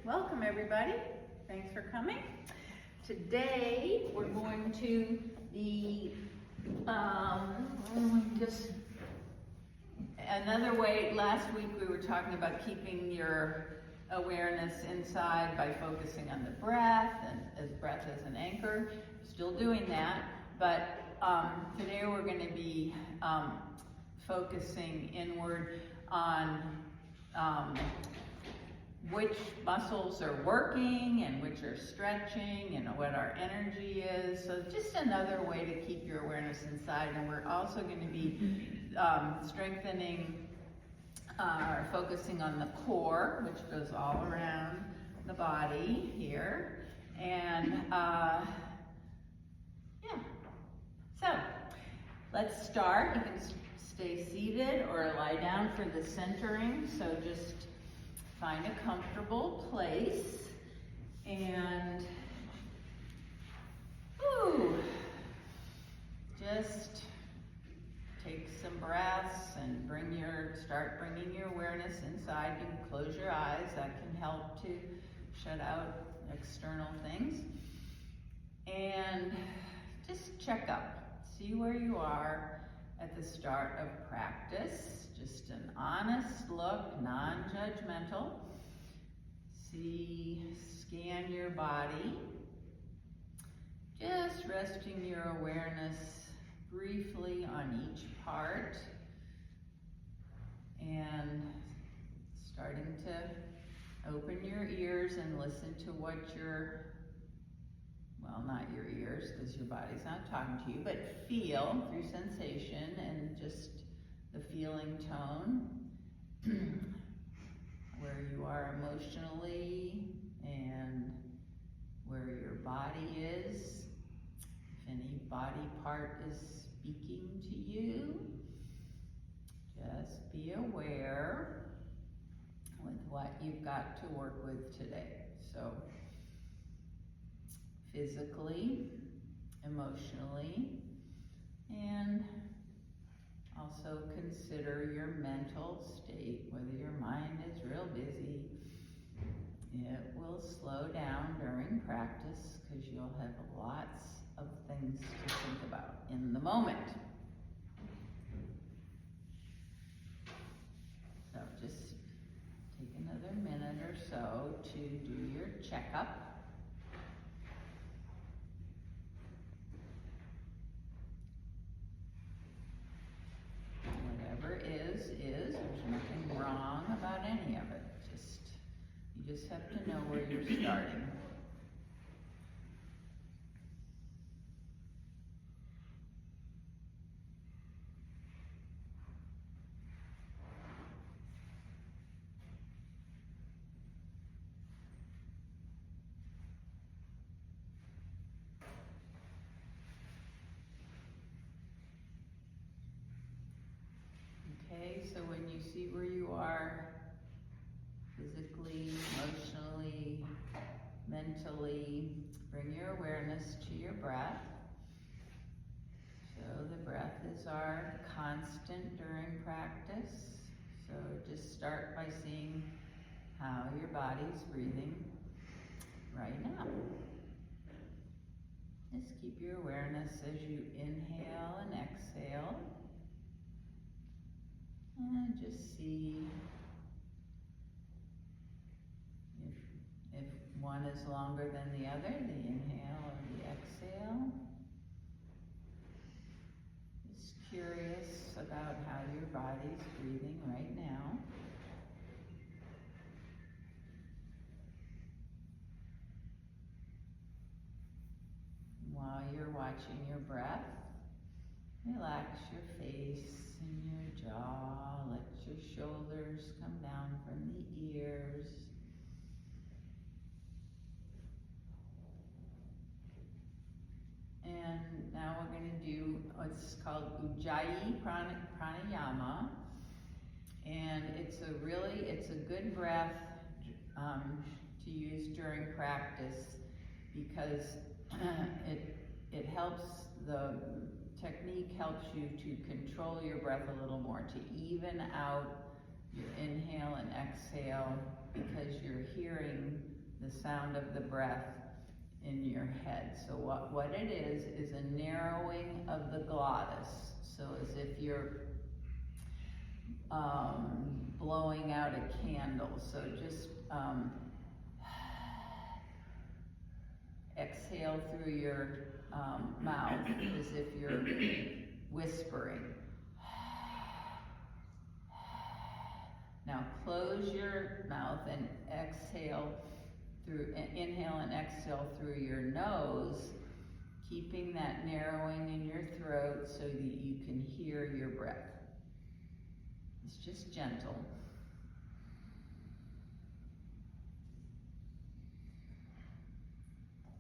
Welcome everybody. Thanks for coming. Today we're going to the just another way. Last week we were talking about keeping your awareness inside by focusing on the breath and as breath as an anchor. Still doing that, but today we're going to be focusing inward on which muscles are working and which are stretching and what our energy is. So just another way to keep your awareness inside. And we're also going to be strengthening or focusing on the core, which goes all around the body here. And yeah, so let's start. You can stay seated or lie down for the centering. So just find a comfortable place and just take some breaths and start bringing your awareness inside. You can close your eyes. That can help to shut out external things. And just check up. See where you are at the start of practice. Just an honest look, non-judgmental. Scan your body. Just resting your awareness briefly on each part. And starting to open your ears and listen to what well, not your ears because your body's not talking to you, but feel through sensation and just the feeling tone, where you are emotionally and where your body is. If any body part is speaking to you, just be aware with what you've got to work with today. So physically, emotionally, and also consider your mental state, whether your mind is real busy. It will slow down during practice because you'll have lots of things to think about in the moment. So just take another minute or so to do your checkup. There's nothing wrong about any of it. You just have to know where you're starting. Okay, so when you see where you are physically, emotionally, mentally, bring your awareness to your breath. So the breath is our constant during practice. So just start by seeing how your body's breathing right now. Just keep your awareness as you inhale and exhale. And just see if one is longer than the other, the inhale or the exhale. Just curious about how your body's breathing right now. While you're watching your breath, relax your face and your jaw. Let your shoulders come down from the ears. And now we're going to do what's called Ujjayi Pranayama. And it's a good breath to use during practice because it helps, the technique helps you to control your breath a little more, to even out your inhale and exhale, because you're hearing sound of the breath in your head. So what it is a narrowing of the glottis. So as if you're blowing out a candle. So just exhale through your mouth as if you're whispering. Now close your mouth and exhale through, inhale and exhale through your nose, keeping that narrowing in your throat so that you can hear your breath. It's just gentle.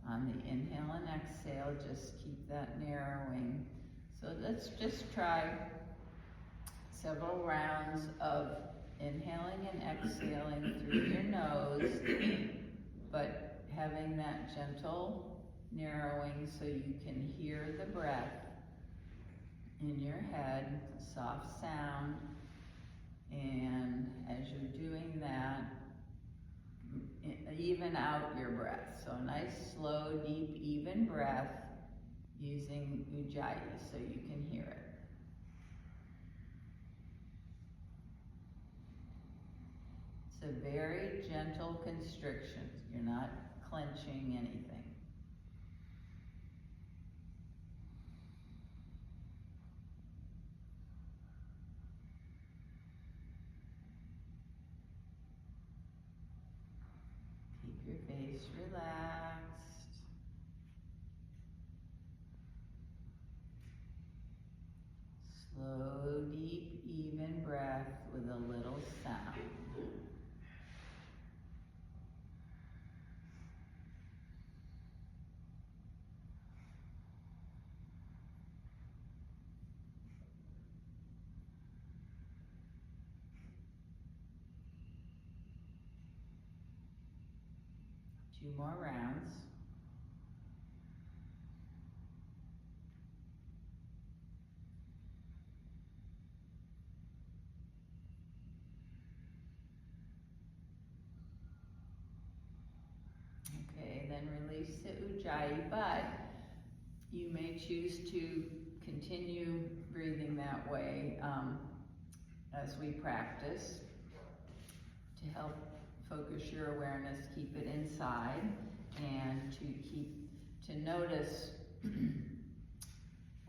On the inhale and exhale, just keep that narrowing. So let's just try several rounds of inhaling and exhaling through your nose, but having that gentle narrowing so you can hear the breath in your head, soft sound. And as you're doing that, even out your breath. So nice, slow, deep, even breath using Ujjayi so you can hear it. It's a very gentle constriction. You're not clenching anything. Keep your face relaxed. Slow, deep, even breath with a little sound. Two more rounds. Okay, then release the Ujjayi, but you may choose to continue breathing that way as we practice to help focus your awareness, keep it inside, and to notice.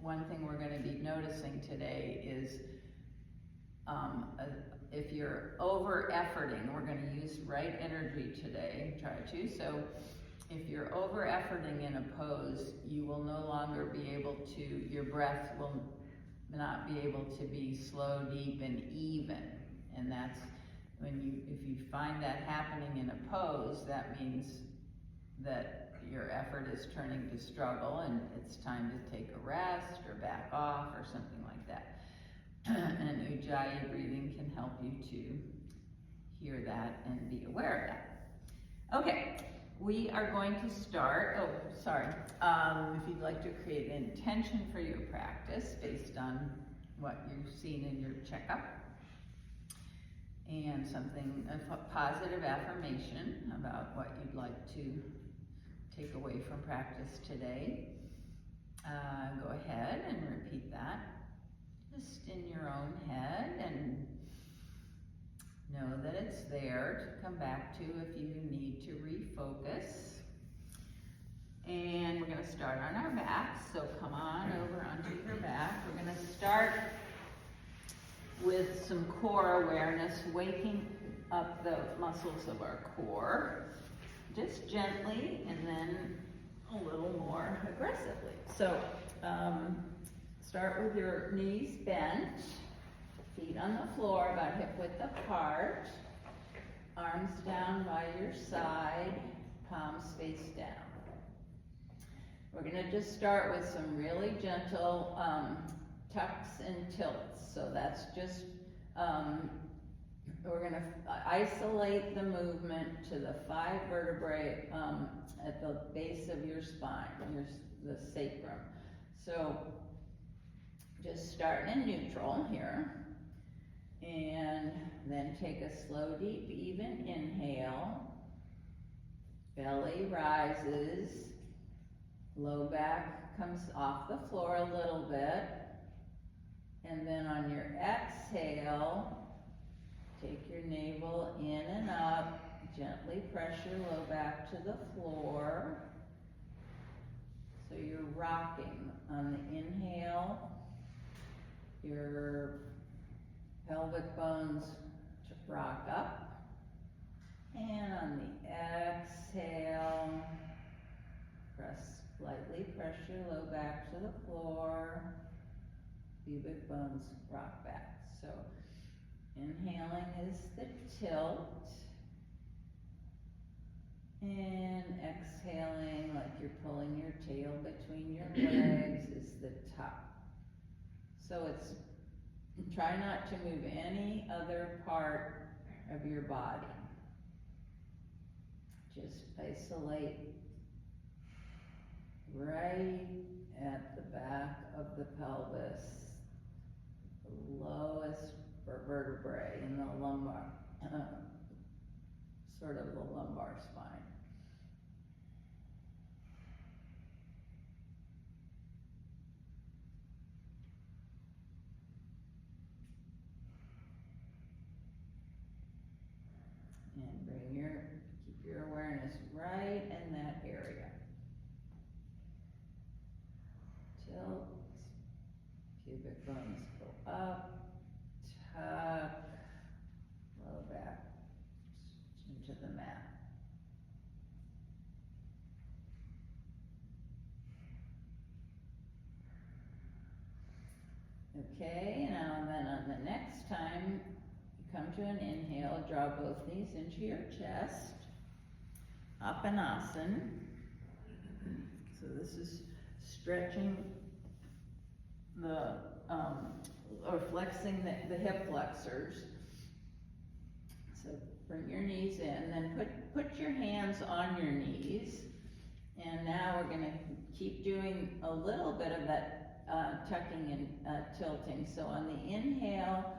One thing we're going to be noticing today is if you're over-efforting, we're going to use right energy today, try to. So if you're over-efforting in a pose, you will no longer be able to, your breath will not be able to be slow, deep, and even. And that's when if you find that happening in a pose, that means that your effort is turning to struggle and it's time to take a rest or back off or something like that. And Ujjayi breathing can help you to hear that and be aware of that. Okay, we are going to start, if you'd like to create an intention for your practice based on what you've seen in your checkup, and a positive affirmation about what you'd like to take away from practice today. Go ahead and repeat that just in your own head and know that it's there to come back to if you need to refocus. And we're going to start on our backs, so come on over onto your back. We're going to start with some core awareness, waking up the muscles of our core, just gently and then a little more aggressively. So start with your knees bent, feet on the floor about hip width apart, arms down by your side, palms face down. We're going to just start with some really gentle tucks and tilts. So that's just, we're going to isolate the movement to the 5 vertebrae at the base of your spine, the sacrum. So just start in neutral here, and then take a slow, deep, even inhale, belly rises, low back comes off the floor a little bit, and then on your exhale, take your navel in and up, gently press your low back to the floor. So you're rocking. On the inhale, your pelvic bones rock up, and on the exhale, lightly press your low back to the floor, pubic bones rock back. So inhaling is the tilt, and exhaling like you're pulling your tail between your legs is the top. So it's, try not to move any other part of your body. Just isolate right at the back of the pelvis, the lowest vertebrae in the lumbar, sort of the lumbar spine. And keep your awareness right in that area. Tilt, pubic bones go up, tuck, low back into the mat. Okay, now and then on the next time you come to an inhale, draw both knees into your chest, Apanasana. So this is stretching or flexing the hip flexors. So bring your knees in, then put your hands on your knees. And now we're gonna keep doing a little bit of that tucking and tilting. So on the inhale,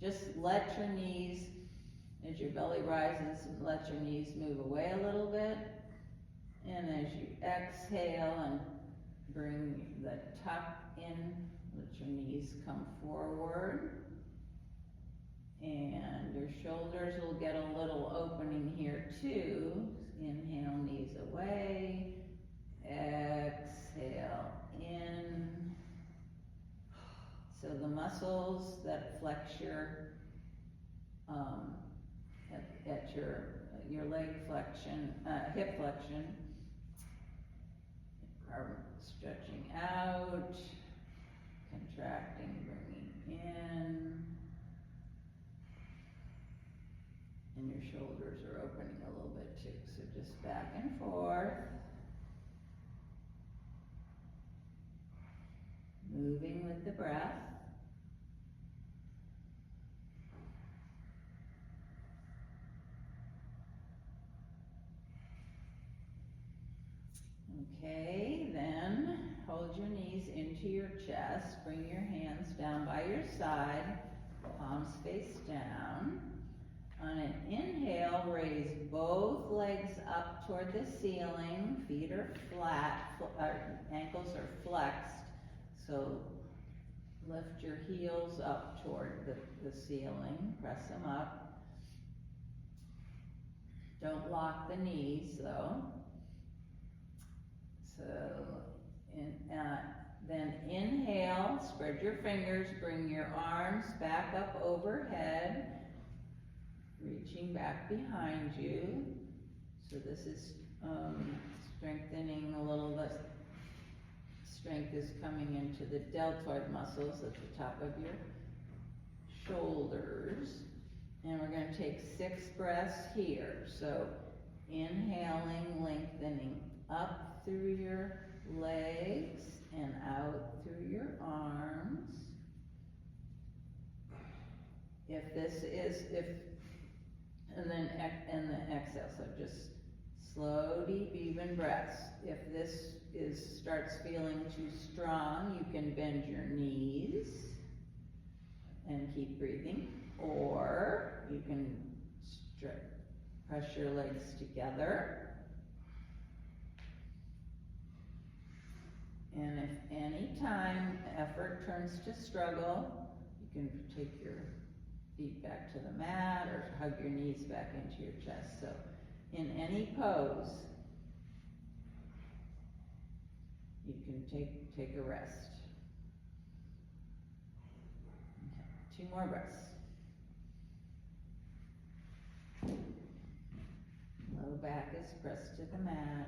just let your knees, as your belly rises, let your knees move away a little bit. And as you exhale and bring the tuck in, let your knees come forward. And your shoulders will get a little opening here too. Inhale, knees away. Exhale, in. So the muscles that flex your, at your leg flexion, hip flexion, are stretching out, contracting, bringing in, and your shoulders are opening a little bit too. So just back and forth, moving with the breath. Okay, then hold your knees into your chest, bring your hands down by your side, palms face down. On an inhale, raise both legs up toward the ceiling, feet are flat, ankles are flexed, so lift your heels up toward the ceiling, press them up. Don't lock the knees though. So, then inhale, spread your fingers, bring your arms back up overhead, reaching back behind you. So this is strengthening a little, the strength is coming into the deltoid muscles at the top of your shoulders. And we're going to take 6 breaths here. So inhaling, lengthening up through your legs and out through your arms. And then exhale, so just slow, deep, even breaths. If this starts feeling too strong, you can bend your knees and keep breathing, or you can press your legs together And if any time effort turns to struggle, you can take your feet back to the mat or hug your knees back into your chest. So in any pose, you can take a rest. Okay, 2 more breaths. Low back is pressed to the mat.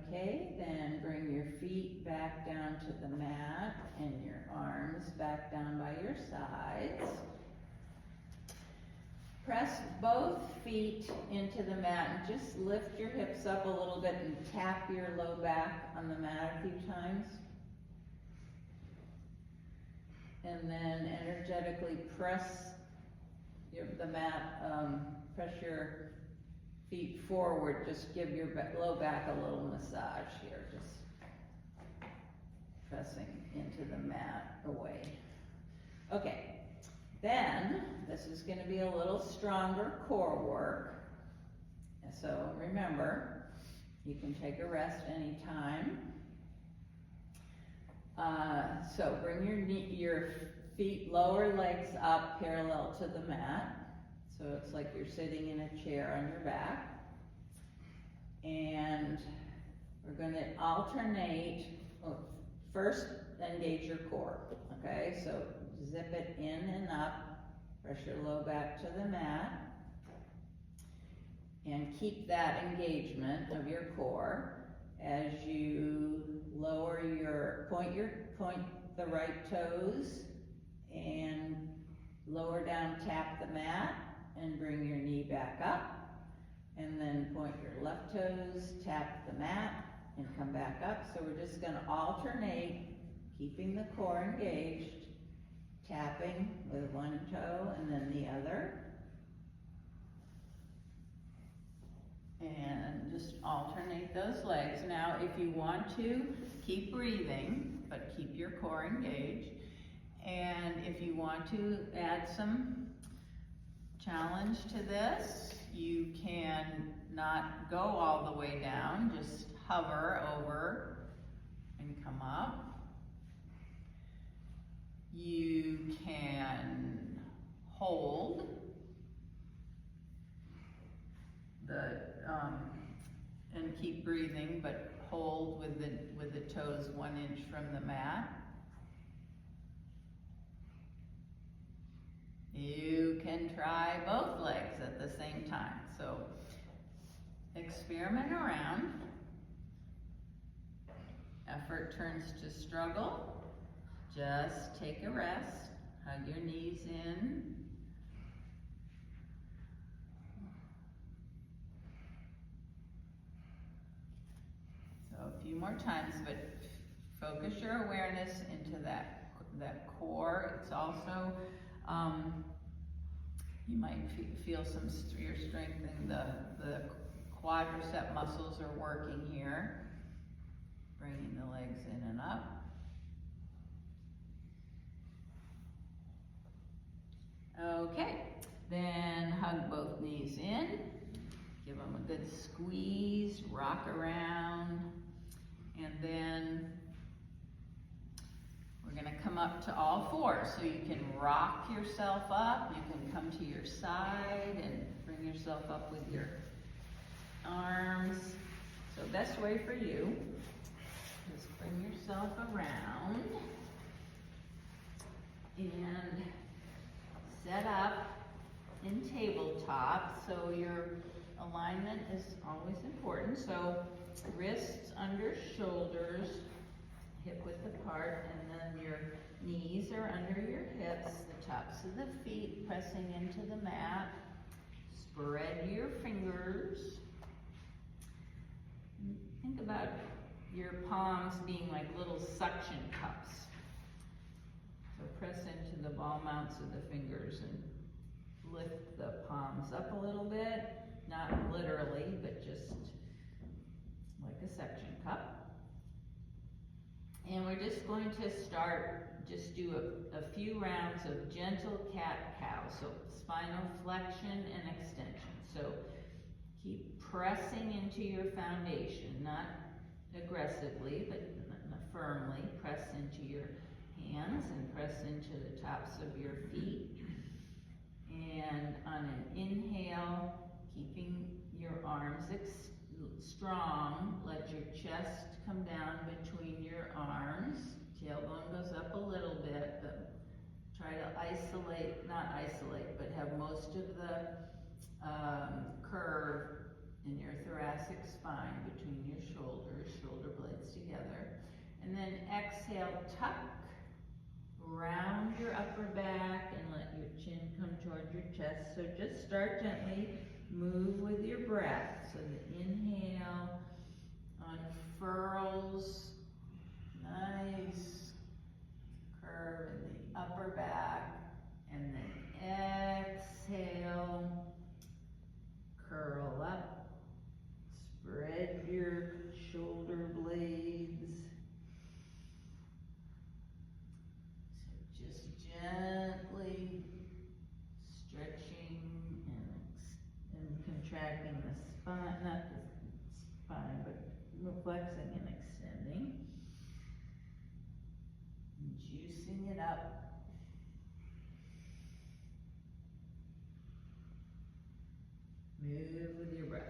Okay, then bring your feet back down to the mat and your arms back down by your sides. Press both feet into the mat and just lift your hips up a little bit and tap your low back on the mat a few times. And then energetically press the mat, press your feet forward, just give your low back a little massage here, just pressing into the mat away. Okay, then this is going to be a little stronger core work. So remember, you can take a rest anytime. So bring your feet, lower legs up parallel to the mat. So it's like you're sitting in a chair on your back. And we're going to alternate. First, engage your core. Okay, so zip it in and up. Press your low back to the mat. And keep that engagement of your core as you lower point the right toes and lower down, tap the mat and bring your knee back up. And then point your left toes, tap the mat and come back up. So we're just going to alternate, keeping the core engaged, tapping with one toe and then the other. And just alternate those legs. Now, if you want to, keep breathing, but keep your core engaged. And if you want to add some challenge to this, you can not go all the way down, just hover over and come up. You can hold and keep breathing, but hold with the toes 1 inch from the mat. You can try both legs at the same time. So experiment around. Effort turns to struggle. Just take a rest. Hug your knees in. So a few more times, but focus your awareness into that core. It's also, you might feel you're strengthening the quadricep muscles are working here. Bringing the legs in and up. Okay, then hug both knees in. Give them a good squeeze, rock around, and then we're going to come up to all fours. So you can rock yourself up, you can come to your side and bring yourself up with your arms. So best way for you, just bring yourself around and set up in tabletop. So your alignment is always important. So wrists under shoulders, hip width apart, and then your knees are under your hips, the tops of the feet pressing into the mat. Spread your fingers. Think about your palms being like little suction cups. So press into the ball mounts of the fingers and lift the palms up a little bit. Not literally, but just like a suction cup. And we're just going to do a few rounds of gentle cat-cow. So spinal flexion and extension. So Keep pressing into your foundation, not aggressively, but firmly. Press into your hands and press into the tops of your feet. And on an inhale, keeping your arms strong, let your chest come down between your arms. Tailbone goes up a little bit, but try to isolate, not isolate, but have most of the curve in your thoracic spine between your shoulders, shoulder blades together. And then exhale, tuck, round your upper back and let your chin come toward your chest. So just start gently, move with your breath. So the inhale unfurls, nice curve in the upper back, and then exhale, curl up, spread your shoulder blades. So just gently stretching and contracting the spine, not the spine, but flexing and extending. And juicing it up. Move with your breath.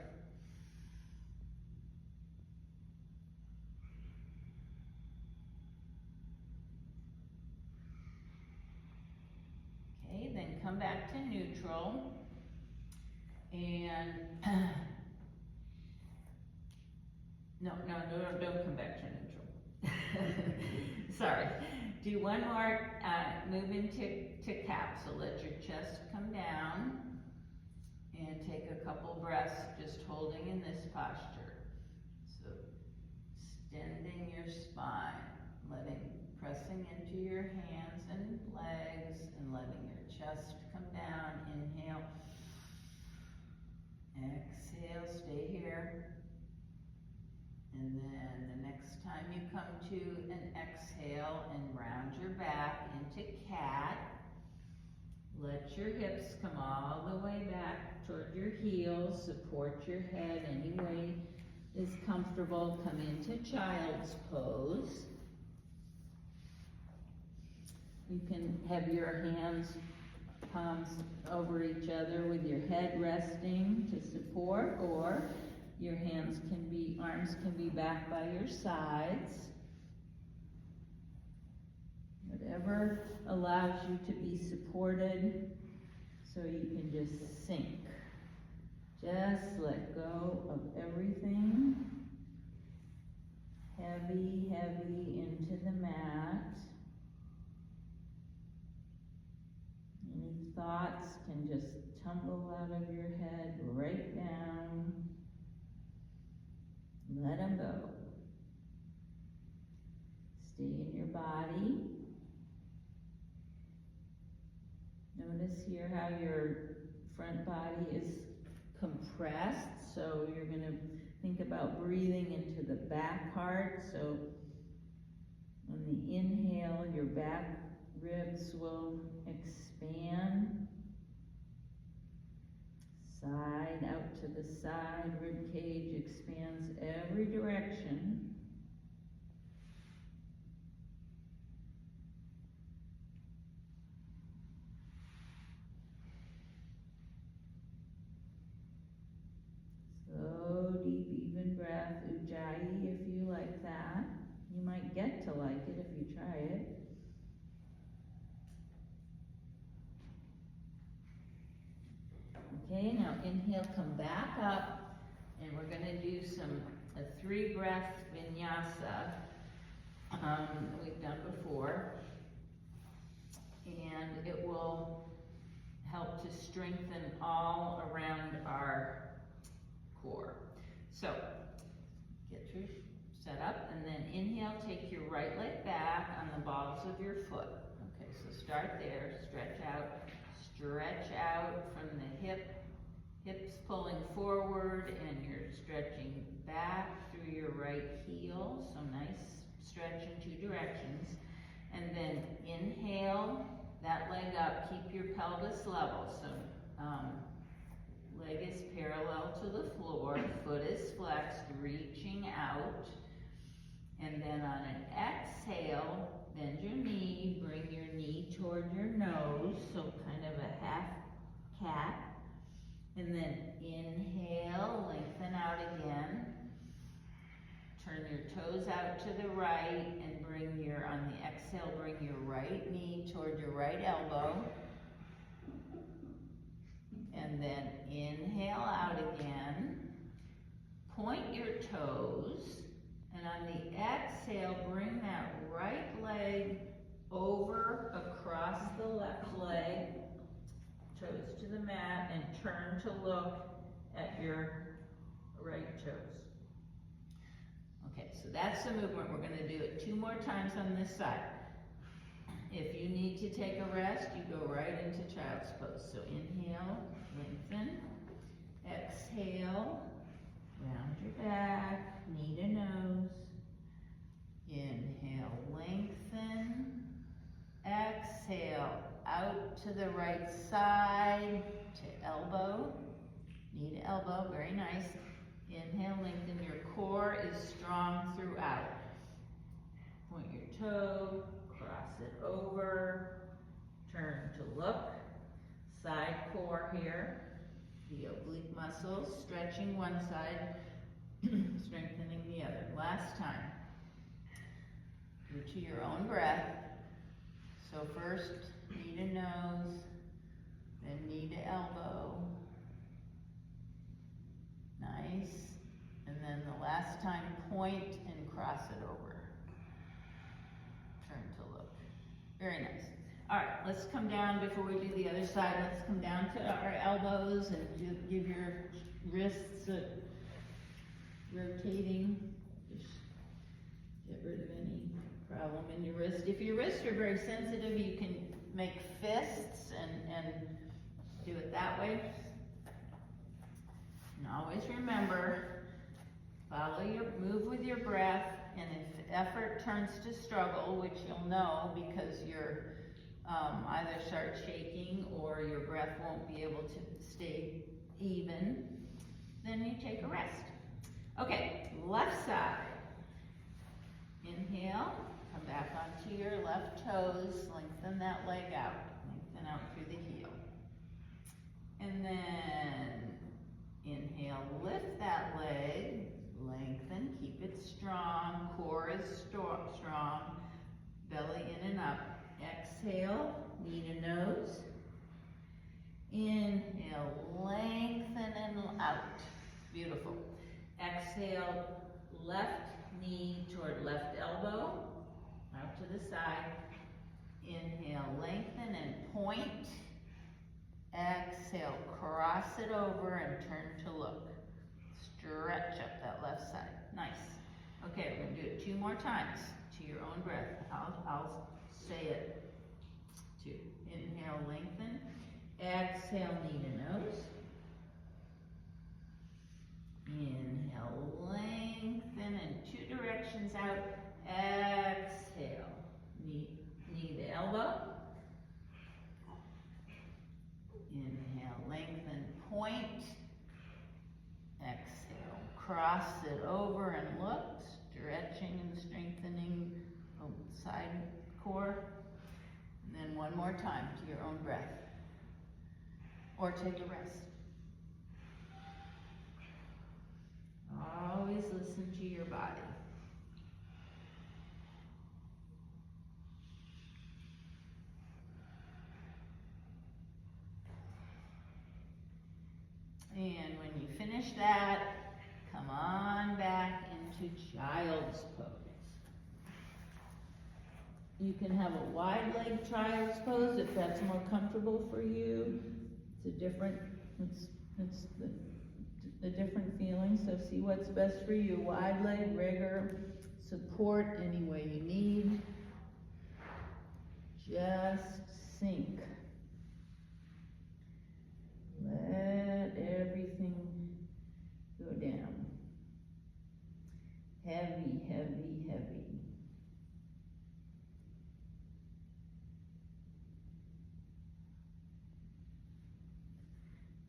Okay, then come back to neutral. And no, don't come back to neutral. Sorry. Do one more, move into cap. So let your chest come down. And take a couple breaths just holding in this posture. So extending your spine, pressing into your hands and legs and letting your chest come down. Inhale, exhale, stay here. And then the next time you come to an exhale and round your back into cat, let your hips come all the way back toward your heels. Support your head any way is comfortable. Come into child's pose. You can have your hands, palms over each other with your head resting to support, or your arms can be back by your sides. Whatever allows you to be supported so you can just sink. Just let go of everything. Heavy, heavy into the mat. Any thoughts can just tumble out of your head right down. Let them go. Stay in your body. Notice here how your front body is compressed. So you're going to think about breathing into the back part. So on the inhale, your back ribs will expand. Side out to the side, rib cage expands every direction. Slow, deep, even breath, Ujjayi if you like that. You might get to like it if you try it. Okay, now inhale, come back up, and we're going to do a 3-breath vinyasa we've done before, and it will help to strengthen all around our core. So, get your set up, and then inhale, take your right leg back on the balls of your foot. Okay, so start there, stretch out from the hips pulling forward, and you're stretching back through your right heel, so nice stretch in 2 directions. And then inhale that leg up, keep your pelvis level, so Leg is parallel to the floor, foot is flexed, reaching out. And then on an exhale, bend your knee, bring your knee toward your nose, so kind of a half cat. And then inhale, lengthen out again. Turn your toes out to the right and bring your, on the exhale, bring your right knee toward your right elbow. And then inhale out again. Point your toes. And on the exhale, bring that right leg over across the left leg. Toes to the mat and turn to look at your right toes. Okay, so that's the movement. We're going to do it 2 more times on this side. If you need to take a rest, you go right into child's pose. So inhale, lengthen. Exhale, round your back, knee to nose. Inhale, lengthen. Exhale, out to the right side, to elbow. Knee to elbow, very nice. Inhale, lengthen. Your core is strong throughout. Point your toe, cross it over, turn to look. Side core here. The oblique muscles, stretching one side, strengthening the other. Last time. Do it to your own breath. So first, knee to nose, then knee to elbow. Nice. And then the last time, point and cross it over. Turn to look. Very nice. All right, let's come down before we do the other side. Let's come down to our elbows and give your wrists a rotating. Just get rid of any problem in your wrist. If your wrists are very sensitive, you can make fists and do it that way. And always remember, move with your breath, and if effort turns to struggle, which you'll know because you're either start shaking or your breath won't be able to stay even, then you take a rest. Okay, left side. Inhale, come back onto your left toes, lengthen that leg out, lengthen out through the heel. And then inhale, lift that leg, lengthen, keep it strong, core is strong, belly in and up. Exhale, knee to nose. Inhale, lengthen and out. Beautiful. Exhale, left knee toward left elbow, out to the side. Inhale, lengthen and point. Exhale, cross it over and turn to look. Stretch up that left side. Nice. Okay, we're going to do it 2 more times to your own breath. I'll say it too. Inhale, lengthen. Exhale, knee to nose. Inhale, lengthen, and 2 directions out. Exhale, knee to elbow. Inhale, lengthen, point. Exhale, cross it over and look, stretching and strengthening side core. And then 1 more time to your own breath. Or take a rest. Always listen to your body. And when you finish that, come on back into child's pose. You can have a wide leg child's pose if that's more comfortable for you. It's a different, it's the different feeling, so see what's best for you. Wide leg, regular, support any way you need. Just sink. Let everything go down. Heavy, heavy, heavy.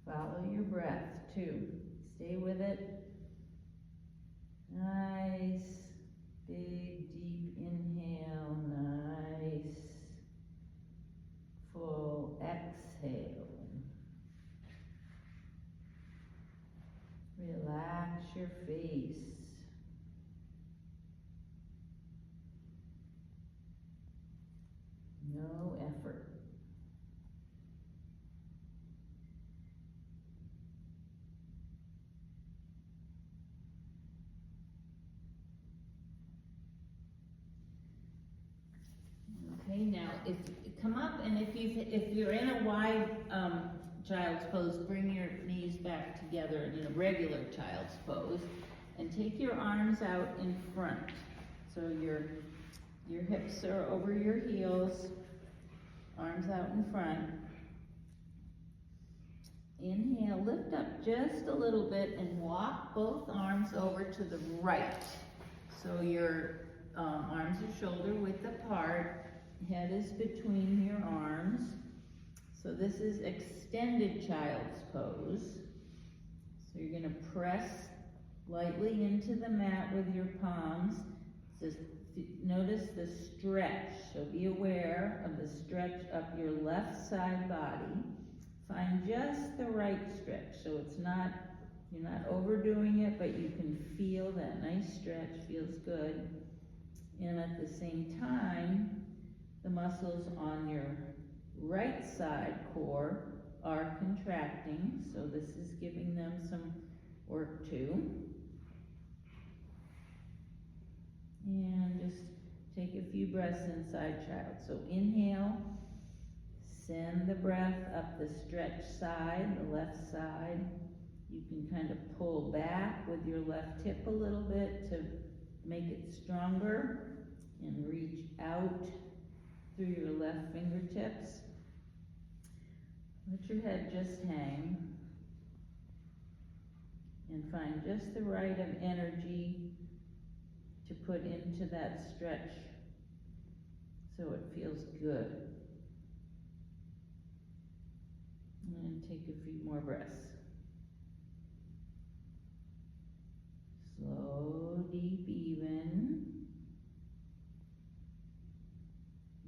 Follow your breath too. Stay with it. Nice, big, deep inhale. Nice, full exhale. Relax your face. No effort. Okay, now if come up, and if you're in a wide child's pose, bring your knees back together in a regular child's pose, and take your arms out in front. So your hips are over your heels, arms out in front. Inhale, lift up just a little bit and walk both arms over to the right. So your arms are shoulder width apart, head is between your arms. So this is extended child's pose. So you're gonna press lightly into the mat with your palms. Just notice the stretch, so be aware of the stretch up your left side body. Find just the right stretch, so it's not, you're not overdoing it, but you can feel that nice stretch, feels good. And at the same time, the muscles on your right side core are contracting, so this is giving them some work too. And just take a few breaths inside child. So inhale, send the breath up the stretch side, the left side. You can kind of pull back with your left hip a little bit to make it stronger, and reach out through your left fingertips. Let your head just hang, and find just the right of energy to put into that stretch so it feels good. And take a few more breaths. Slow, deep, even.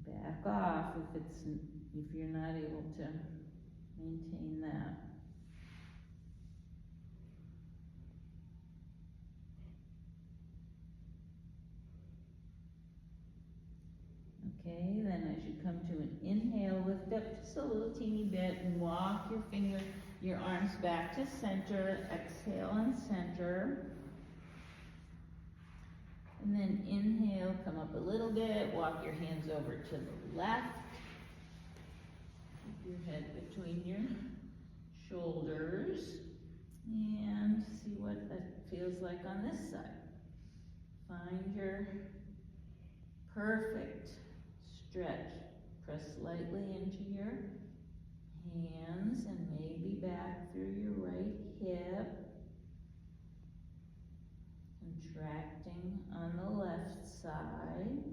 Back off if you're not able to maintain that. Okay, then as you come to an inhale, lift up just a little teeny bit and walk your arms back to center. Exhale and center. And then inhale, come up a little bit, walk your hands over to the left. Keep your head between your shoulders. And see what that feels like on this side. Find your perfect stretch. Press lightly into your hands and maybe back through your right hip. Contracting on the left side.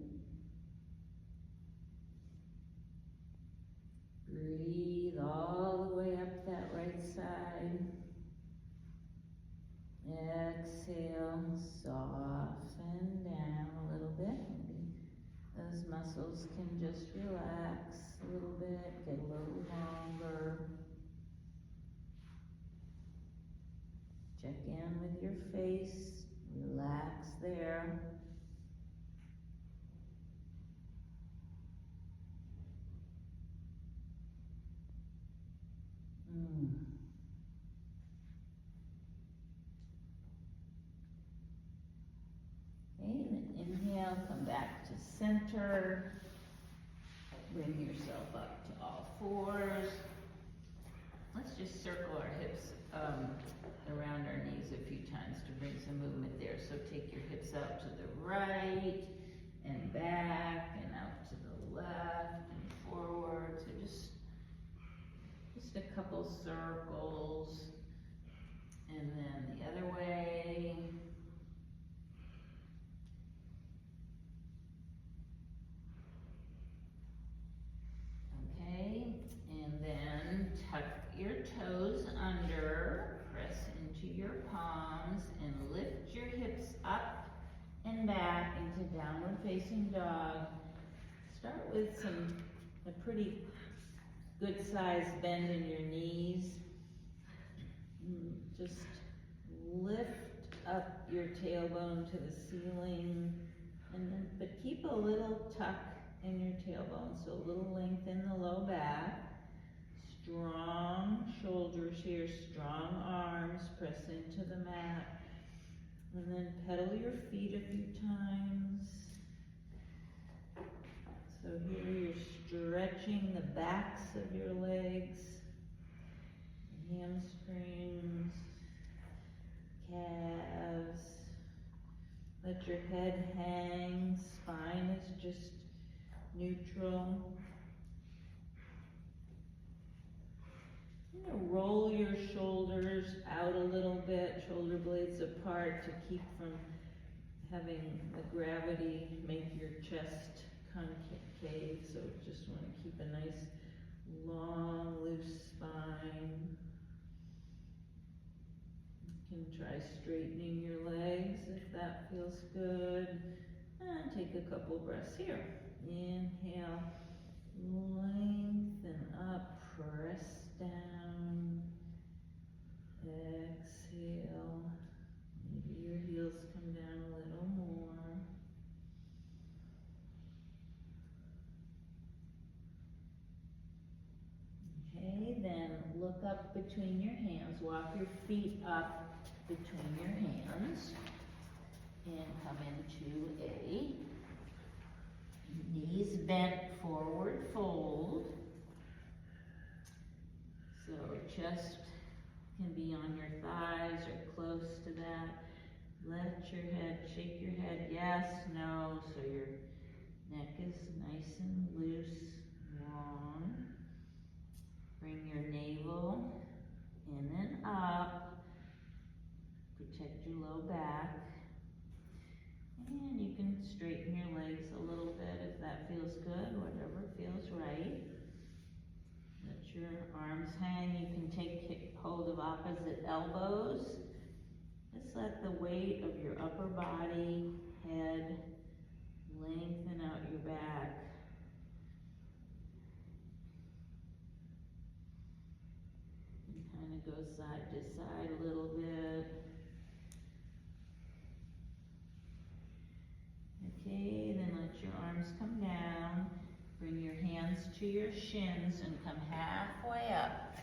Breathe all the way up that right side. Exhale, soften down a little bit. Maybe those muscles can just relax a little bit, get a little longer. Check in with your face, relax there. Okay, then inhale, come back to center. Bring yourself up to all fours. Let's just circle our hips around our knees a few times to bring some movement there. So take your hips out to the right and back and out to the left and forward. So just a couple circles. And then the other way. Okay, and then tuck your toes under, press into your palms, and lift your hips up and back into downward facing dog. Start with a pretty good size bend in your knees. Just lift up your tailbone to the ceiling, but keep a little tuck in your tailbone, so a little length in the low back. Strong shoulders here, strong arms, press into the mat, and then pedal your feet a few times. So here you're stretching the backs of your legs, hamstrings, calves. Let your head hang, spine is just neutral. Roll your shoulders out a little bit, shoulder blades apart, to keep from having the gravity make your chest concave. So just want to keep a nice, long, loose spine. You can try straightening your legs if that feels good. And take a couple breaths here. Inhale, lengthen up, press down. Exhale. Maybe your heels come down a little more. Okay, then look up between your hands. Walk your feet up between your hands and come into a knees bent forward fold. So chest can be on your thighs or close to that. Let your head, shake your head, yes, no, so your neck is nice and loose, long. Bring your navel in and up. Protect your low back. And you can straighten your legs a little bit if that feels good, whatever feels right. Let your arms hang. You can take hold of opposite elbows. Just let the weight of your upper body, head, lengthen out your back. And kind of go side to side a little bit. Okay, then let your arms come down. Bring your hands to your shins and come halfway up.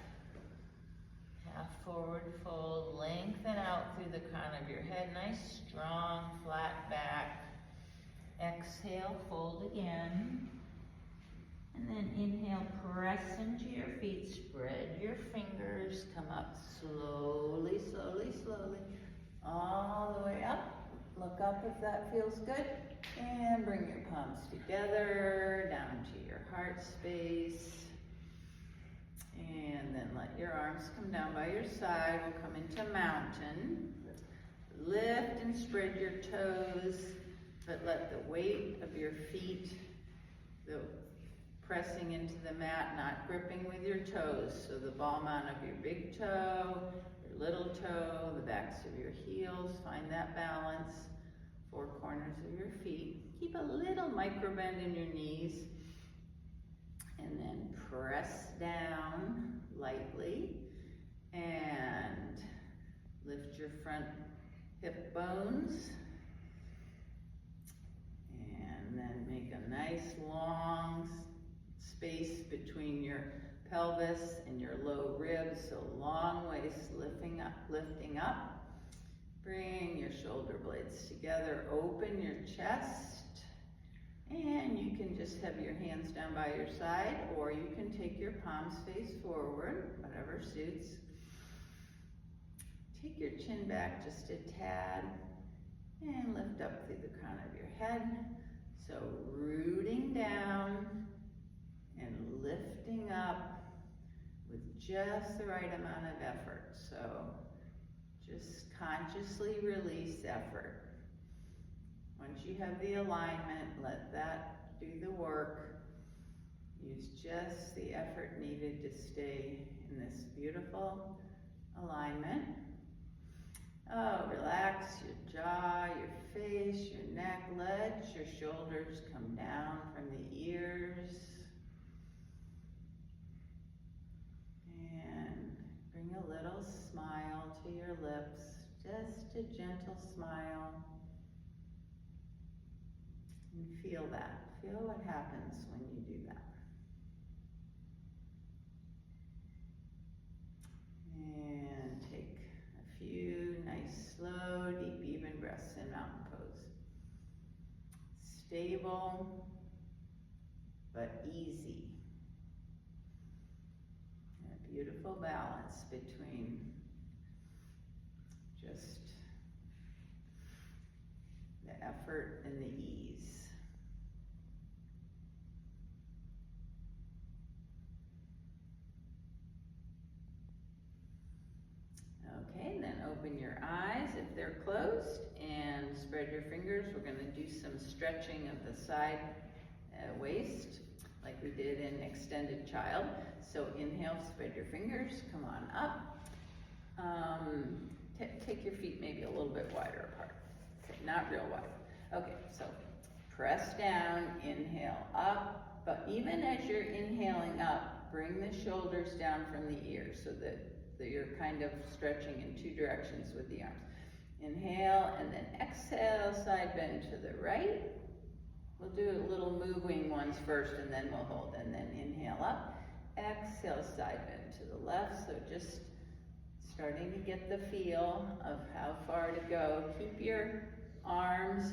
Half forward fold, lengthen out through the crown of your head. Nice, strong, flat back. Exhale, fold again. And then inhale, press into your feet. Spread your fingers. Come up slowly, slowly, slowly. All the way up. Look up if that feels good. And bring your palms together, down to your heart space. And then let your arms come down by your side. We'll come into mountain. Lift and spread your toes, but let the weight of your feet, the pressing into the mat, not gripping with your toes. So the ball mount of your big toe, your little toe, the backs of your heels, find that balance. Four corners of your feet. Keep a little micro bend in your knees. And then press down lightly. And lift your front hip bones. And then make a nice long space between your pelvis and your low ribs. So long waist lifting up. Bring your shoulder blades together, open your chest, and you can just have your hands down by your side, or you can take your palms face forward, whatever suits. Take your chin back just a tad, and lift up through the crown of your head. So rooting down and lifting up with just the right amount of effort. So just consciously release effort. Once you have the alignment, let that do the work. Use just the effort needed to stay in this beautiful alignment. Oh, relax your jaw, your face, your neck. Let your shoulders come down from the ears. And bring a little smile to your lips, just a gentle smile. And feel that. Feel what happens when you do that. And take a few nice, slow, deep, even breaths in mountain pose. Stable, but easy. A beautiful balance between just the effort and the ease. Okay, then open your eyes if they're closed and spread your fingers. We're going to do some stretching of the side waist like we did in Extended Child. So inhale, spread your fingers, come on up. Take your feet maybe a little bit wider apart. Okay, not real wide. Okay, so press down, inhale up, but even as you're inhaling up, bring the shoulders down from the ears so that you're kind of stretching in two directions with the arms. Inhale and then exhale, side bend to the right. We'll do little moving ones first and then we'll hold, and then inhale up. Exhale, side bend to the left, so just starting to get the feel of how far to go. Keep your arms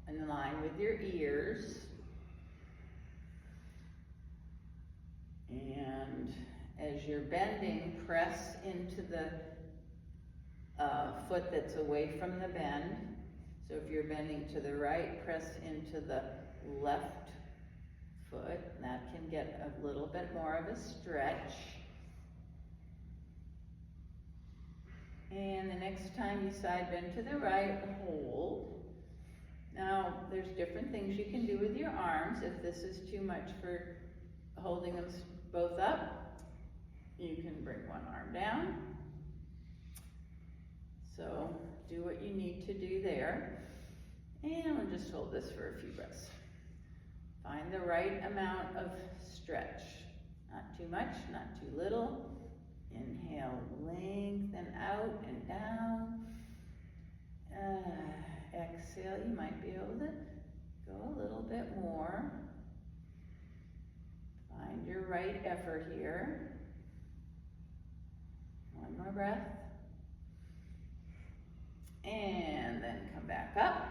in line with your ears. And as you're bending, press into the foot that's away from the bend. So if you're bending to the right, press into the left foot. That can get a little bit more of a stretch. And the next time you side bend to the right, hold. Now, there's different things you can do with your arms. If this is too much for holding them both up, you can bring one arm down. So do what you need to do there. And we'll just hold this for a few breaths. Find the right amount of stretch. Not too much, not too little. Inhale, lengthen out and down. Exhale, you might be able to go a little bit more. Find your right effort here. One more breath. And then come back up.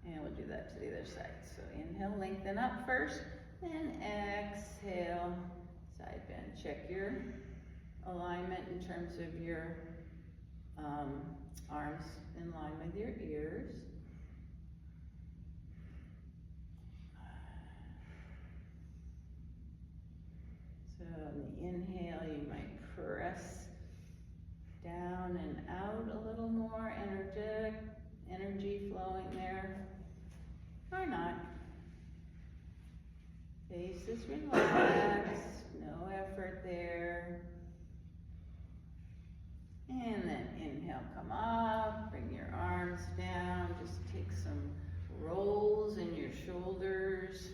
And we'll do that to the other side. So inhale, lengthen up first. Then exhale, side bend. Check your alignment in terms of your arms in line with your ears. So on the inhale, you might press down and out a little more, energy flowing there, or not. Face is relaxed, no effort there. And then inhale, come up, bring your arms down, just take some rolls in your shoulders,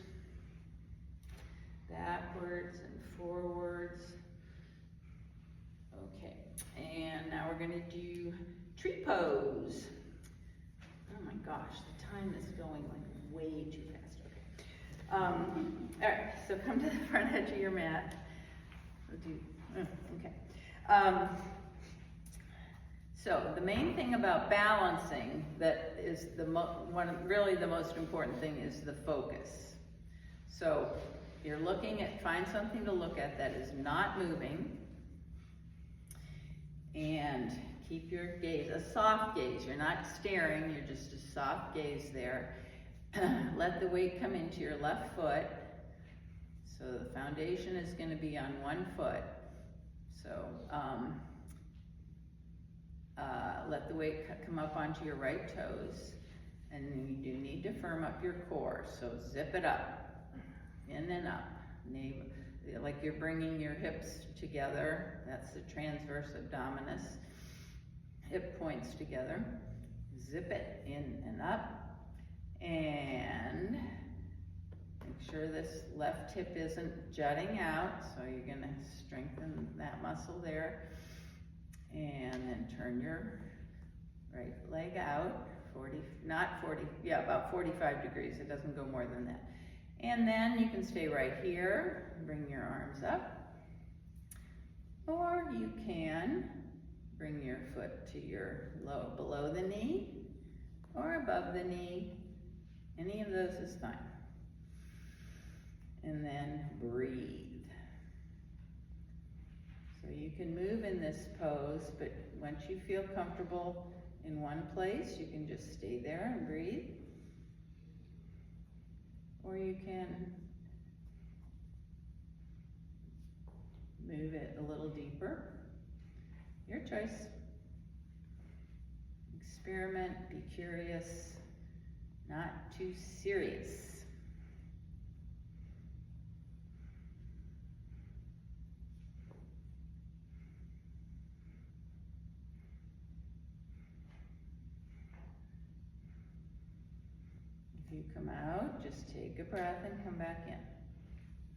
backwards and forwards. Okay, and now we're gonna do tree pose. Oh my gosh, the time is going like way too fast. Okay. All right, so come to the front edge of your mat. Okay. So the main thing about balancing that is really the most important thing is the focus. So you're looking at, find something to look at that is not moving, and keep your gaze, a soft gaze. You're not staring, you're just a soft gaze there. Let the weight come into your left foot. So the foundation is going to be on one foot. So let the weight come up onto your right toes. And you do need to firm up your core. So zip it up, in and up. like you're bringing your hips together. That's the transverse abdominis. Hip points together. Zip it in and up. And make sure this left hip isn't jutting out. So you're gonna strengthen that muscle there. And then turn your right leg out. About 45 degrees. It doesn't go more than that. And then you can stay right here, bring your arms up, or you can bring your foot to your below the knee or above the knee. Any of those is fine. And then breathe. So you can move in this pose, but once you feel comfortable in one place, you can just stay there and breathe. Or you can move it a little deeper. Your choice. Experiment, be curious, not too serious. If you come out, just take a breath and come back in.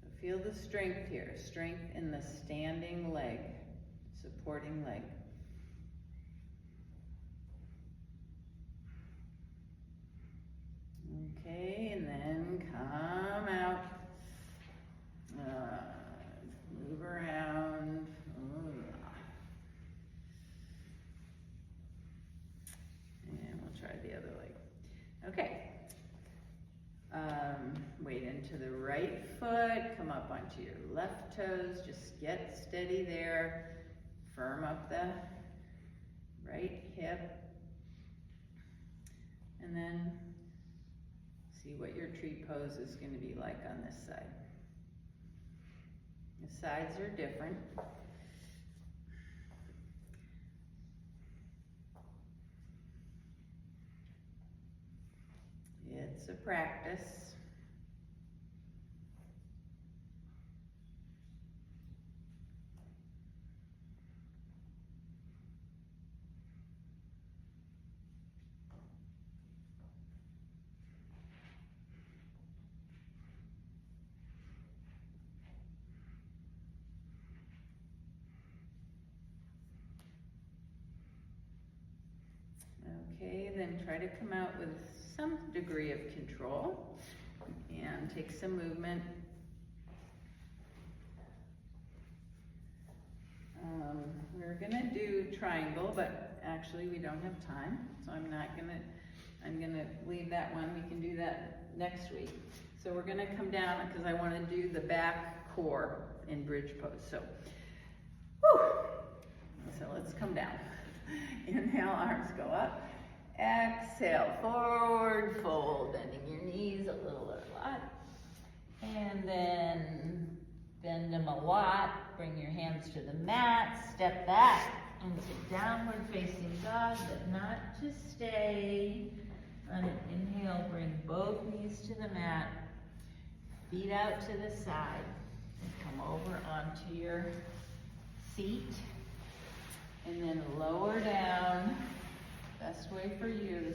So feel the strength here, strength in the standing leg, supporting leg. Okay, and then come out. Move around. And we'll try the other leg. Okay. Weight into the right foot, come up onto your left toes, just get steady there. Firm up the right hip. And then see what your tree pose is going to be like on this side. The sides are different. It's a practice. Okay, then try to come out with some degree of control and take some movement. We're gonna do triangle, but actually we don't have time, so I'm gonna leave that one. We can do that next week. So we're gonna come down because I wanna do the back core in bridge pose. So let's come down. Inhale, arms go up. Exhale, forward fold, bending your knees a little or a lot. And then bend them a lot. Bring your hands to the mat. Step back into downward facing dog, but not to stay. On an inhale, bring both knees to the mat. Feet out to the side. And come over onto your seat. And then lower down. Best way for you.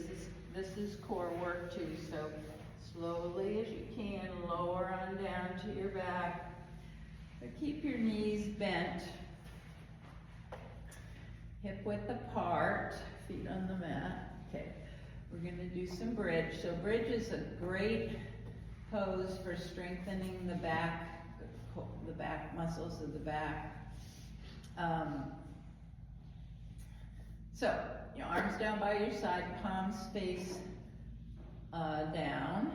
This is core work too. So slowly as you can, lower on down to your back. But keep your knees bent. Hip width apart. Feet on the mat. Okay. We're going to do some bridge. So bridge is a great pose for strengthening the back muscles of the back. So, your arms down by your side, palms face down.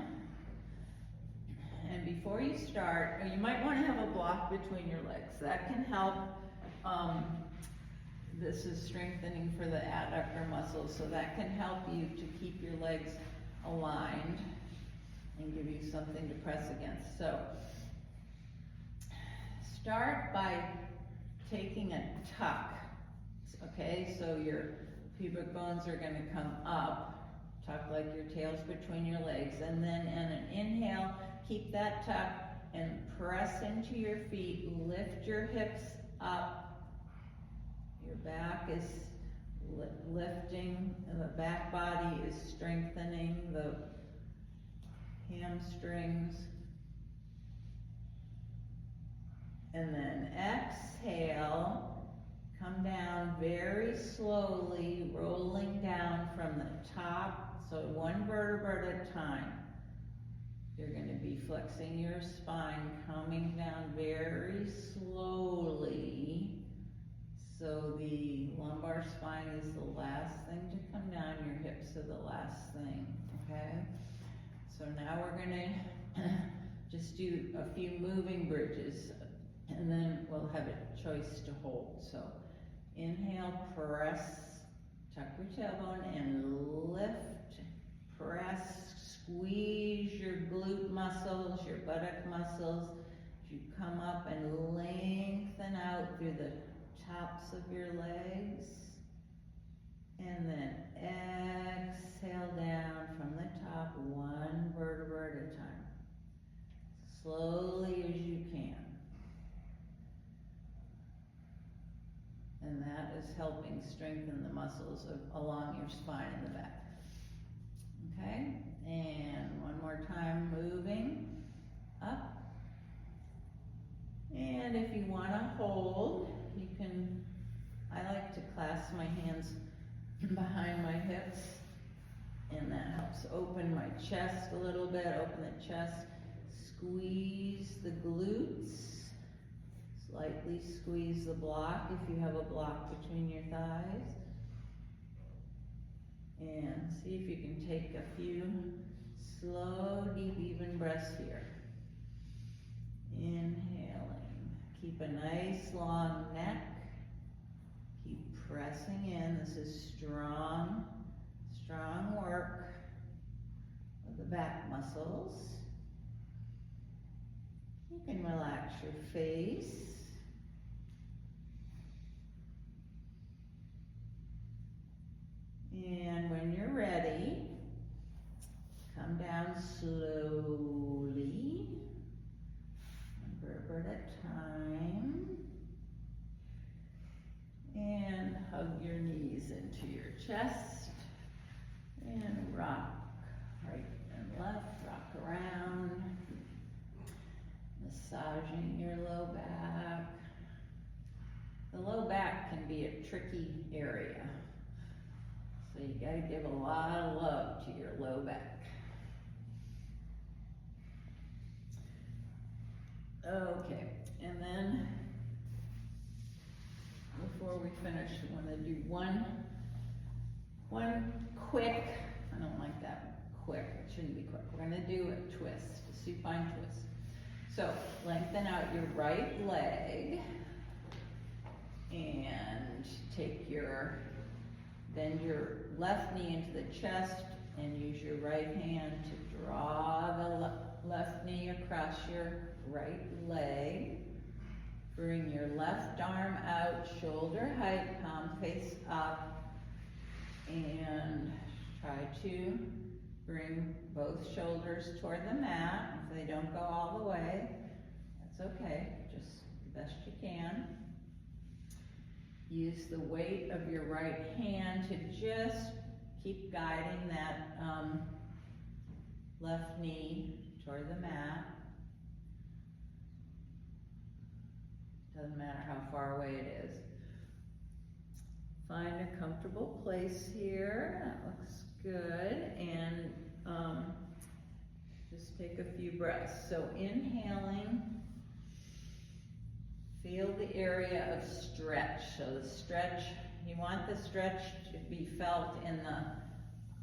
And before you start, you might want to have a block between your legs. That can help. This is strengthening for the adductor muscles, so that can help you to keep your legs aligned and give you something to press against. So, start by taking a tuck. Okay, so your pubic bones are going to come up, tuck like your tail's between your legs, and then in an inhale, keep that tuck, and press into your feet, lift your hips up. Your back is lifting, and the back body is strengthening the hamstrings. And then exhale, come down very slowly, rolling down from the top, so one vertebra at a time. You're going to be flexing your spine, coming down very slowly. So the lumbar spine is the last thing to come down, your hips are the last thing, okay? So now we're going to just do a few moving bridges, and then we'll have a choice to hold. So inhale, press, tuck your tailbone and lift, press, squeeze your glute muscles, your buttock muscles. You come up and lengthen out through the tops of your legs. And then exhale down from the top, one vertebra at a time. Slowly as you can. And that is helping strengthen the muscles along your spine and the back. Okay, and one more time, moving up. And if you want to hold, you can, I like to clasp my hands behind my hips, and that helps open my chest a little bit, open the chest, squeeze the glutes, slightly squeeze the block if you have a block between your thighs, and see if you can take a few slow, deep, even breaths here. Inhaling, keep a nice long neck. Keep pressing in. This is strong, strong work of the back muscles. You can relax your face. And when you're ready, come down slowly, one vertebra at a time. And hug your knees into your chest, and rock right and left, rock around, massaging your low back. The low back can be a tricky area, so you gotta give a lot of love to your low back. Okay, and then before we finish, I want to do one quick, I don't like that, quick, it shouldn't be quick. We're going to do a twist, a supine twist. So lengthen out your right leg and bend your left knee into the chest and use your right hand to draw the left knee across your right leg. Bring your left arm out, shoulder height, palm face up, and try to bring both shoulders toward the mat. If they don't go all the way, that's okay, just the best you can. Use the weight of your right hand to just keep guiding that left knee toward the mat. Doesn't matter how far away it is. Find a comfortable place here. That looks good. And just take a few breaths. So inhaling, feel the area of stretch. So the stretch, you want the stretch to be felt in the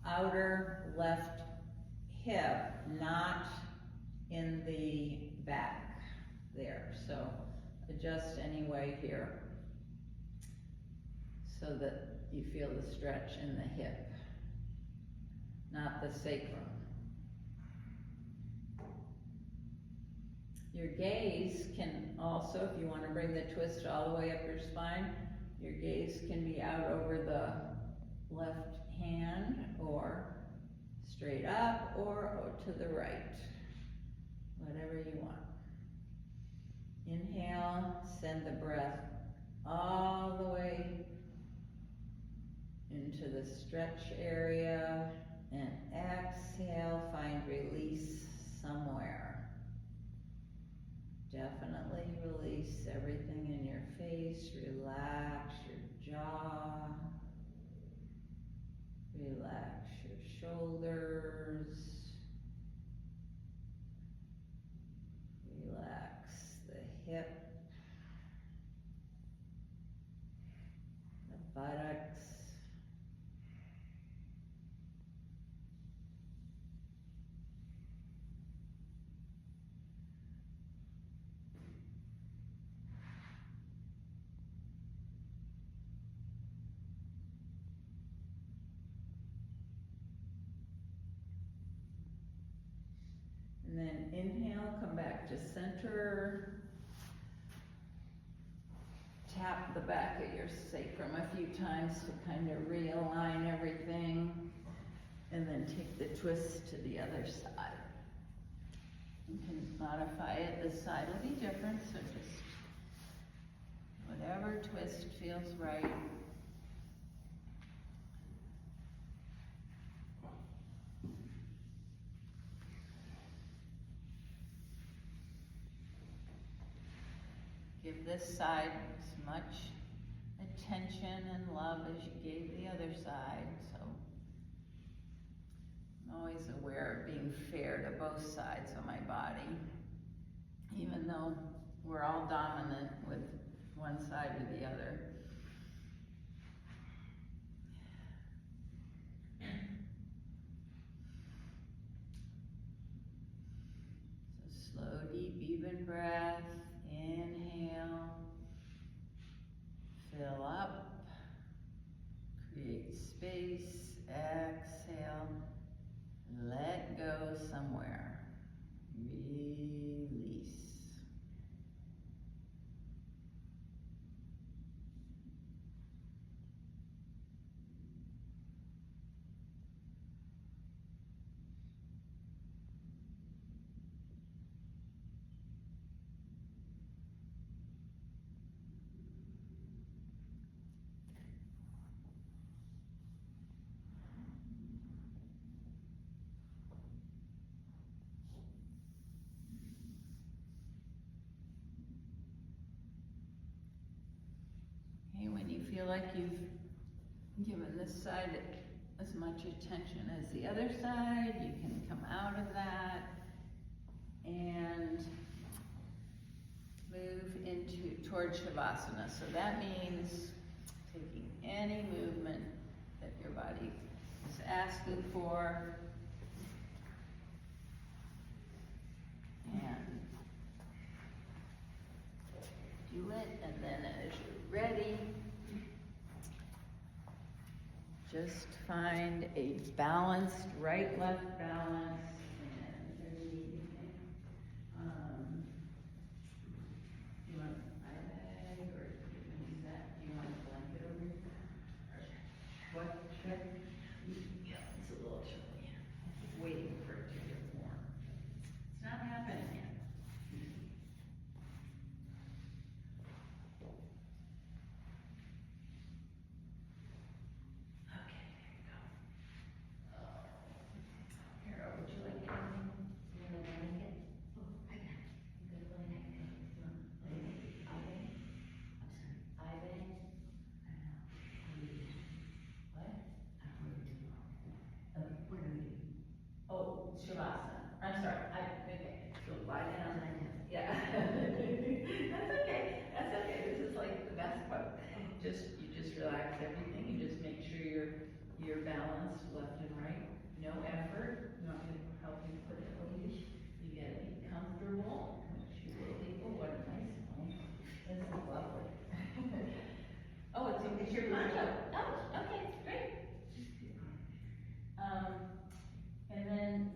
outer left hip, not in the back there. So adjust anyway here so that you feel the stretch in the hip, not the sacrum. Your gaze can also, if you want to bring the twist all the way up your spine, your gaze can be out over the left hand or straight up or to the right, whatever you want. Inhale, send the breath all the way into the stretch area, and exhale, find release somewhere. Definitely release everything in your face, relax your jaw, relax your shoulders, relax the hip, the buttocks, and then inhale, come back to center. Tap the back of your sacrum a few times to kind of realign everything, and then take the twist to the other side. You can modify it, this side will be different, so just whatever twist feels right. Give this side as much attention and love as you gave the other side. So I'm always aware of being fair to both sides of my body, even though we're all dominant with one side or the other. So slow, deep, even breath. Inhale, fill up, create space, exhale, let go somewhere, release. When you feel like you've given this side as much attention as the other side, you can come out of that and move towards Shavasana. So that means taking any movement that your body is asking for and do it, and then as you're ready, just find a balanced right-left balance. And there's anything. You want an eye bag, or you can use that? Do you want a blanket over here? What? Yeah, it's a little chilly. I keep waiting for it to get warm. It's not happening yet. Shavasana. I'm sorry. Okay. So lie down. Yeah. That's okay. That's okay. This is like the best part. You just relax everything. You just make sure you're balanced left and right. No effort. You want me to help you put it over you? You gotta be comfortable. Which you will be. Oh, what a nice one. This is lovely. Oh, it's your poncho. Oh, okay, great. And then,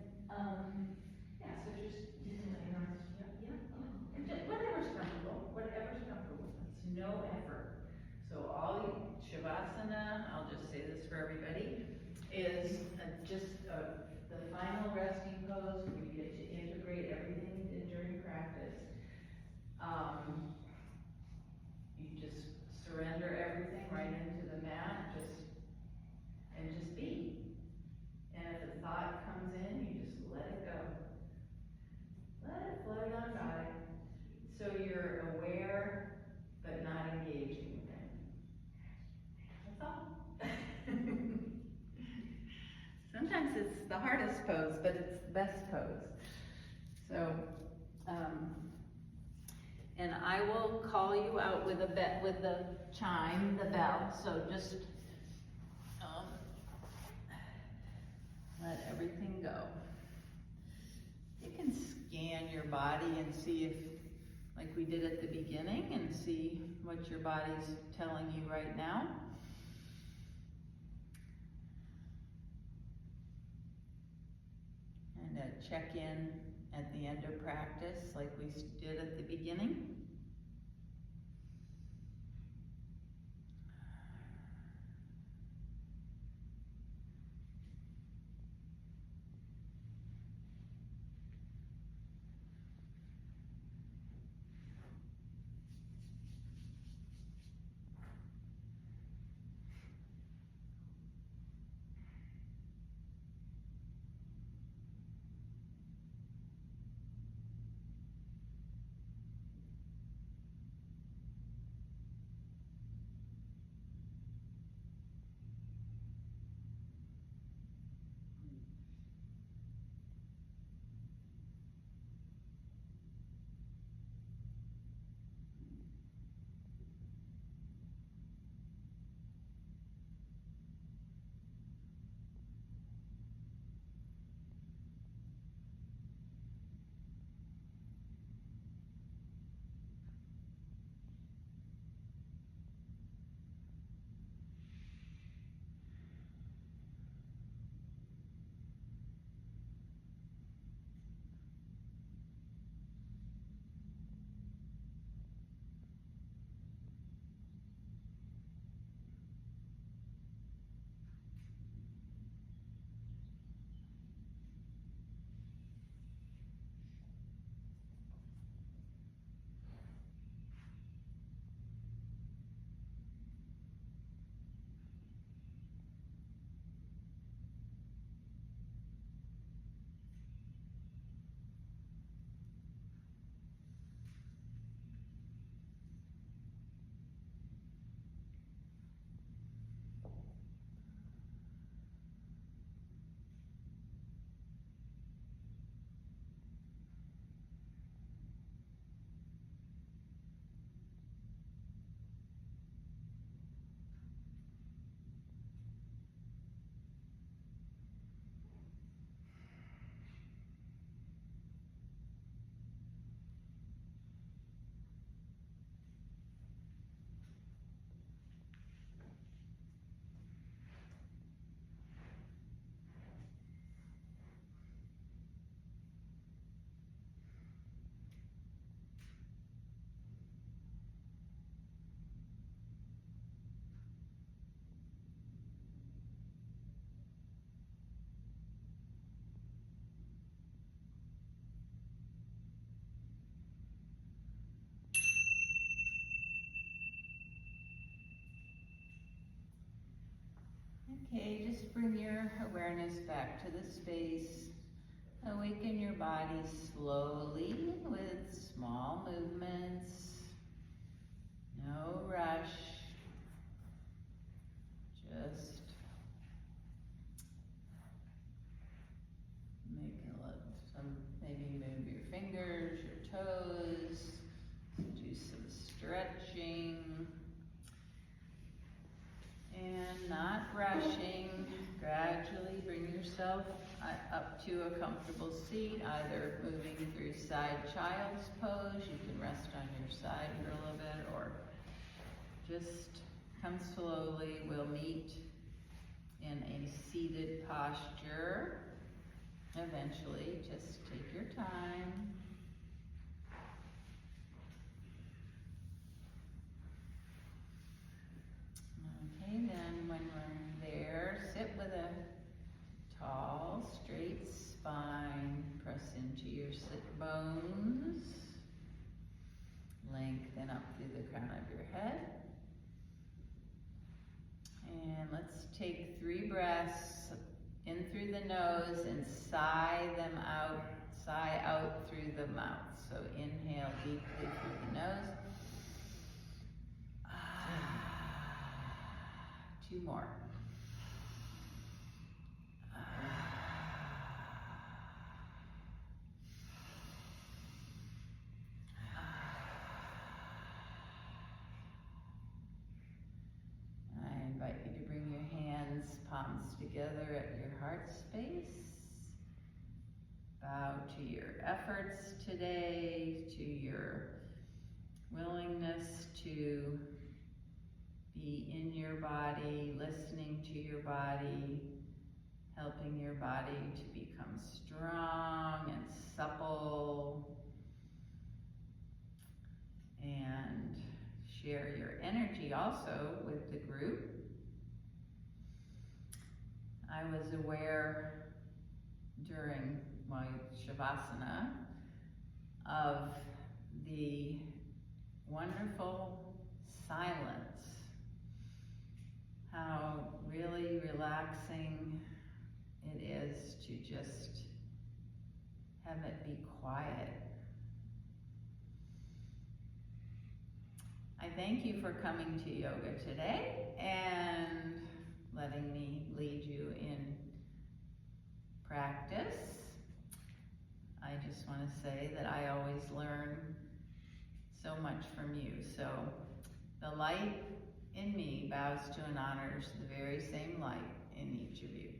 yeah, so just whatever's comfortable, it's no effort. So Shavasana, I'll just say this for everybody, is the final resting pose where you get to integrate everything you did during practice. you just surrender everything right into the mat, and just be. And if a thought comes in, you just let it go. Let it float on by. So you're aware, but not engaging with it. That's all. Sometimes it's the hardest pose, but it's the best pose. So, and I will call you out with the chime, the bell. So just let everything go. You can scan your body and see if, like we did at the beginning, and see what your body's telling you right now. And check in at the end of practice like we did at the beginning. Okay, just bring your awareness back to the space. Awaken your body slowly with small movements. No rush. Just make maybe move your fingers, your toes. Do some stretching. And not rushing, gradually bring yourself up to a comfortable seat, either moving through side child's pose, you can rest on your side for a little bit, or just come slowly. We'll meet in a seated posture eventually. Just take your time. Okay, then when we're there, sit with a tall, straight spine. Press into your sit bones. lengthen up through the crown of your head. And let's take 3 breaths in through the nose and sigh out through the mouth. So inhale deeply through the nose. 2 more. I invite you to bring your hands, palms together at your heart space. Bow to your efforts today, to your willingness to be in your body, listening to your body, helping your body to become strong and supple, and share your energy also with the group. I was aware during my Shavasana of the wonderful silence, how really relaxing it is to just have it be quiet. I thank you for coming to yoga today and letting me lead you in practice. I just want to say that I always learn so much from you. So the light in me bows to and honors the very same light in each of you.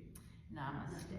Namaste.